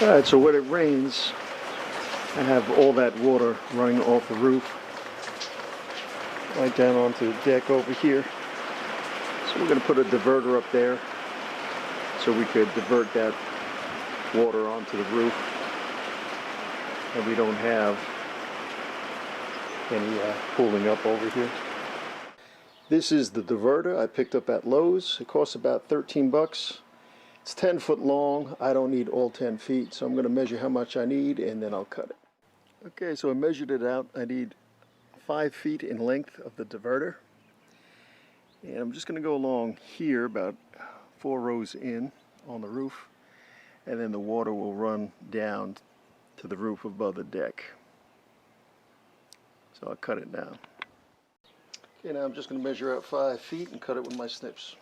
Alright, so when it rains, I have all that water running off the roof right down onto the deck over here. So we're going to put a diverter up there so we could divert that water onto the roof, and we don't have any pooling up over here. This is the diverter I picked up at Lowe's. It costs about 13 bucks. It's 10 foot long. I don't need all 10 feet, so I'm going to measure how much I need and then I'll cut it. Okay, so I measured it out. I need 5 feet in length of the diverter. And I'm just going to go along here about 4 rows in on the roof, and then the water will run down to the roof above the deck. So I'll cut it down. Okay, now I'm just going to measure out 5 feet and cut it with my snips.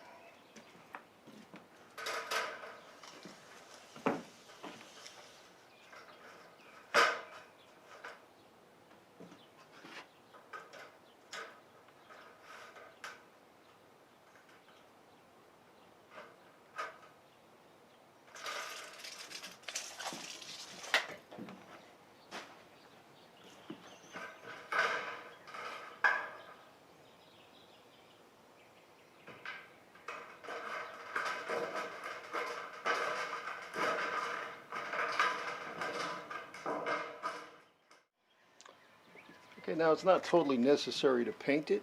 Okay, now it's not totally necessary to paint it,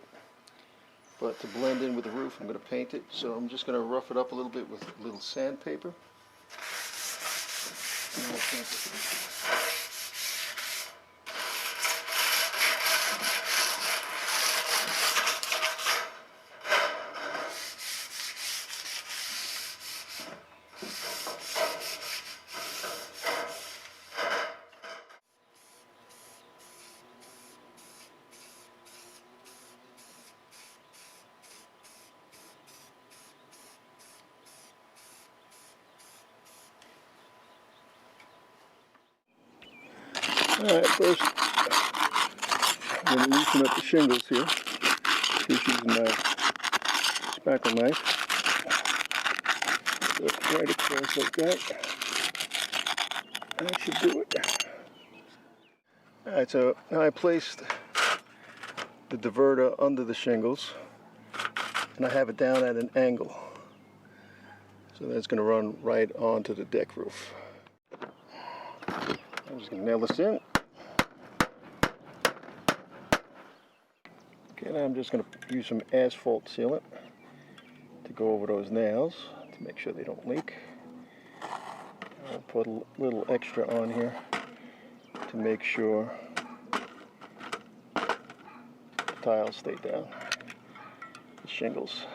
but to blend in with the roof I'm going to paint it. So I'm just going to rough it up a little bit with a little sandpaper. And I'll paint it. Alright, first I'm going to loosen up the shingles here. Just using my spackle knife. So right across like that. That should do it. Alright, so now I placed the diverter under the shingles, and I have it down at an angle. So that's going to run right onto the deck roof. I'm just going to nail this in. Okay, now I'm just going to use some asphalt sealant to go over those nails to make sure they don't leak. I'll put a little extra on here to make sure the tiles stay down, the shingles.